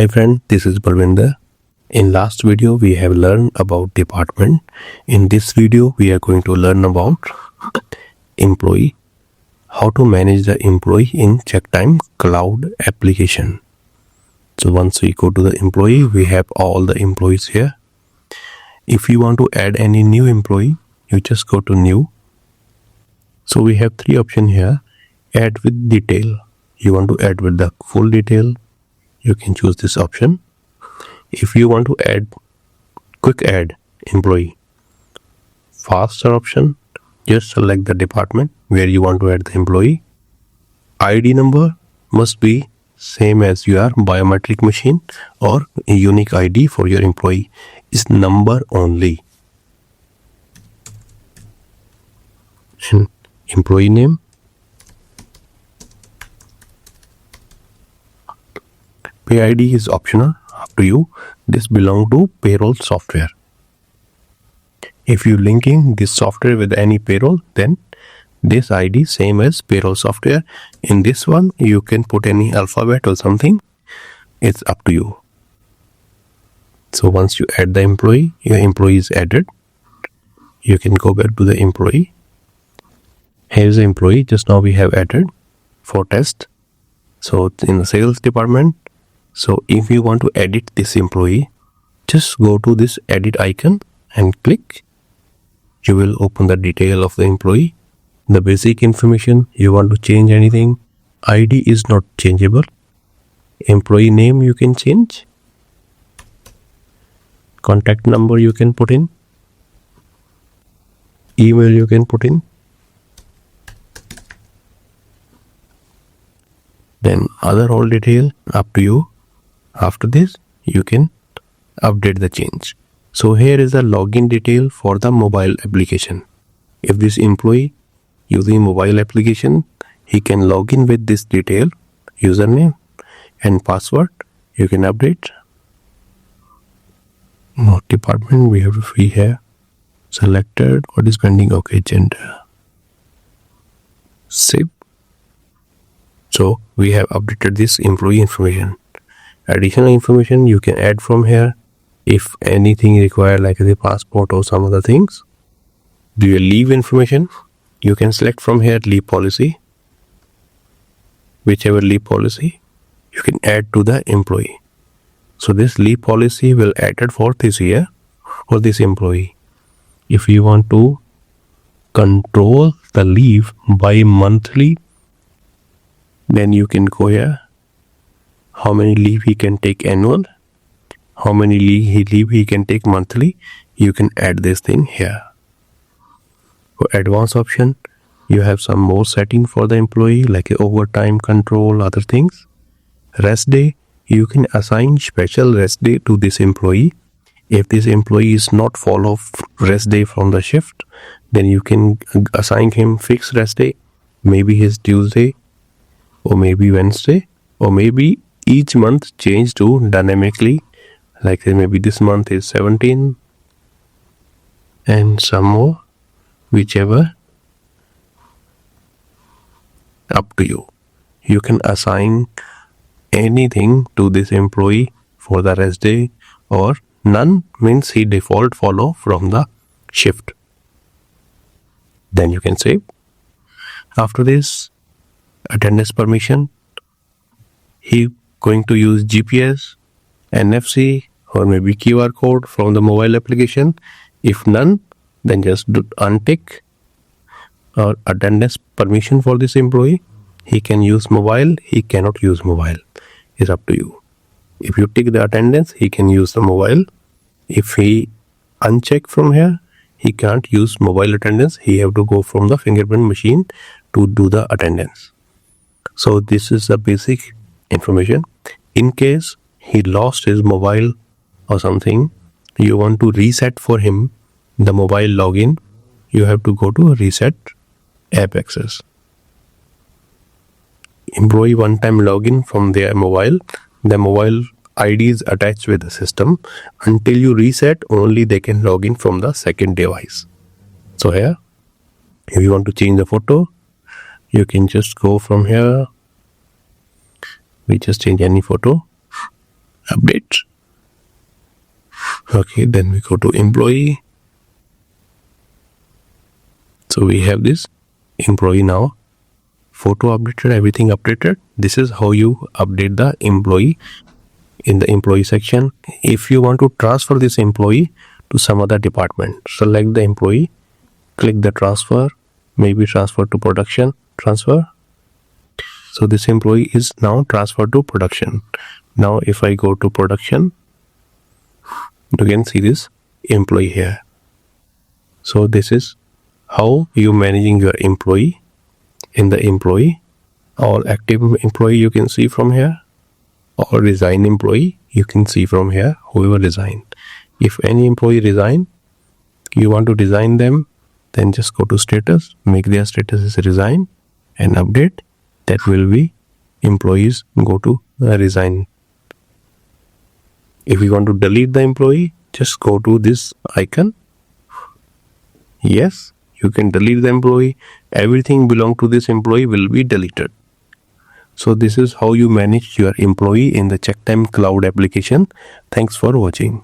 Hi friend, this is Balwinder. In last video we have learned about department. In this video we are going to learn about employee, how to manage the employee in CheckTime Cloud Application. So once we go to the employee, we have all the employees here. If you want to add any new employee, you just go to new. So we have three options here. Add with detail. You want to add with the full detail, you can choose this option. If you want to add quick add employee, faster option, just select the department where you want to add the employee. ID number must be same as your biometric machine or a unique ID for your employee is number only. And employee name, pay ID is optional, up to you. This belongs to payroll software. If you linking this software with any payroll, then this ID same as payroll software. In this one, you can put any alphabet or something. It's up to you. So once you add the employee, your employee is added. You can go back to the employee. Here's the employee. Just now we have added for test. So it's in the sales department. So if you want to edit this employee, just go to this edit icon and click. You will open the detail of the employee, the basic information. You want to change anything. ID is not changeable. Employee name you can change. Contact number you can put in. Email you can put in. Then other all detail up to you. After this, you can update the change. So here is the login detail for the mobile application. If this employee using mobile application, he can log in with this detail, username and password. You can update. More department we have free here. Selected. What is pending? Okay, gender. Save. So we have updated this employee information. Additional information you can add from here. If anything required like the passport or some other things. Do you leave information? You can select from here leave policy. Whichever leave policy you can add to the employee. So this leave policy will added for this year for this employee. If you want to control the leave by monthly, then you can go here. How many leave he can take annual, how many leave he can take monthly, you can add this thing here. For advanced option, you have some more setting for the employee like overtime control, other things. Rest day, you can assign special rest day to this employee. If this employee is not follow rest day from the shift, then you can assign him fixed rest day. Maybe his Tuesday or maybe Wednesday or maybe each month change to dynamically, like maybe this month is 17 and some more, whichever, up to you. You can assign anything to this employee for the rest day, or none means he default follow from the shift. Then you can save. After this, attendance permission, he going to use GPS, NFC or maybe QR code from the mobile application. If none, then just untick or attendance permission for this employee. He can use mobile, he cannot use mobile. It's up to you. If you tick the attendance, he can use the mobile. If he uncheck from here, he can't use mobile attendance. He have to go from the fingerprint machine to do the attendance. So this is the basic information. In case he lost his mobile or something, you want to reset for him the mobile login, you have to go to reset app access. Employee one-time login from their mobile. The mobile ID is attached with the system. Until you reset, only they can log in from the second device. So here, if you want to change the photo, you can just go from here. We just change any photo update. Okay, then we go to employee. So we have this employee now. Photo updated, everything updated. This is how you update the employee in the employee section. If you want to transfer this employee to some other department, select the employee, click the transfer, maybe transfer to production, transfer. So this employee is now transferred to production. Now if I go to production, you can see this employee here. So this is how you managing your employee in the employee. All active employee you can see from here, or resign employee you can see from here, whoever resigned. If any employee resign, you want to resign them, then just go to status, make their status is resign and update. That will be employees go to resign. If you want to delete the employee, just go to this icon. Yes, you can delete the employee. Everything belong to this employee will be deleted. So this is how you manage your employee in the CheckTime Cloud application. Thanks for watching.